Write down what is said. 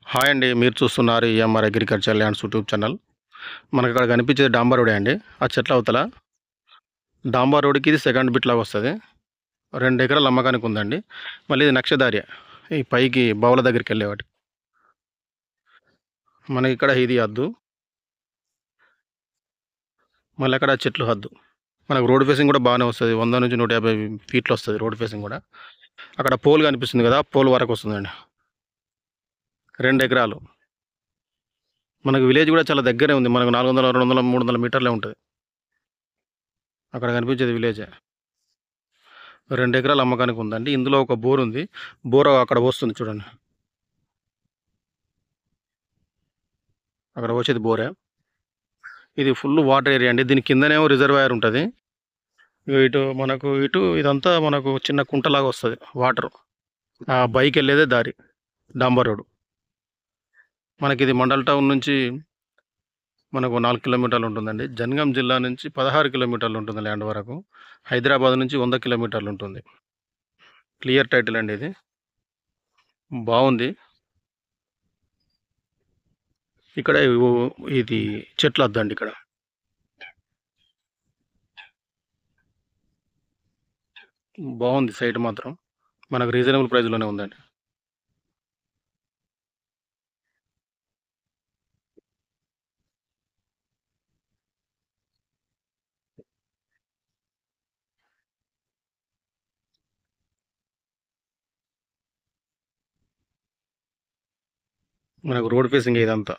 Hi అండి. మీరు చూస్తున్నారు EMR agriculture lands YouTube channel. మనకి ఇక్కడ కనిపించేది డాంబర్ రోడే అండి. ఆ చెట్ల అవతల డాంబర్ రోడ్‌కి ఇది సెకండ్ బిట్ లాగా వస్తది. 2 ఎకరాల అమ్మకానికి ఉందండి. మళ్ళీ ఇది నక్షదార్య. ఈ పైకి బావుల దగ్గరికెళ్ళే వాటికి. మనకి ఇక్కడ ఇది హద్దు. మళ్ళీ అక్కడ చెట్లు హద్దు. మనకు రోడ్ ఫేసింగ్ కూడా బాగానే వస్తది. 100-150 ఫీట్లు వస్తది రోడ్ ఫేసింగ్ కూడా. అక్కడ పోల్ కనిపిస్తుంది కదా! పోల్ వరకు వస్తుందండి. 2 ఎకరాలు. మనకు విలేజ్ కూడా చాలా దగ్గరే ఉంది. మనకు 400, 200, 300 మీటర్లే ఉంటది. అక్కడ కనిపించేది విలేజే. 2 ఎకరాల అమ్మకానికి ఉందండి. ఇందులో ఒక బోర్ ఉంది. బోర్ అక్కడ పోస్తుంది చూడండి. అక్కడ పోసేది బోరే. ఇది ఫుల్ వాటర్ ఏరియా అండి. దీని కిందనేమో రిజర్వాయర్ ఉంటది. ఇటు ఇదంతా మనకు చిన్న కుంటలాగా వస్తది వాటరు. ఆ బైకెళ్ళేదే దారి. డాంబర్ రోడ్. మనకిది మండల్ టౌన్ నుంచి మనకు 4 కిలోమీటర్లు ఉంటుందండి. జనగాం జిల్లా నుంచి 16 కిలోమీటర్లు ఉంటుంది ల్యాండ్ వరకు. హైదరాబాద్ నుంచి 100 కిలోమీటర్లు ఉంటుంది. క్లియర్ టైటిల్ అండి ఇది. బావుంది. ఇక్కడ ఇది చెట్ల హద్దండి ఇక్కడ. బావుంది సైట్ మాత్రం. మనకు రీజనబుల్ ప్రైస్‌లోనే ఉందండి. మనకు రోడ్ ఫేసింగే ఇదంతా.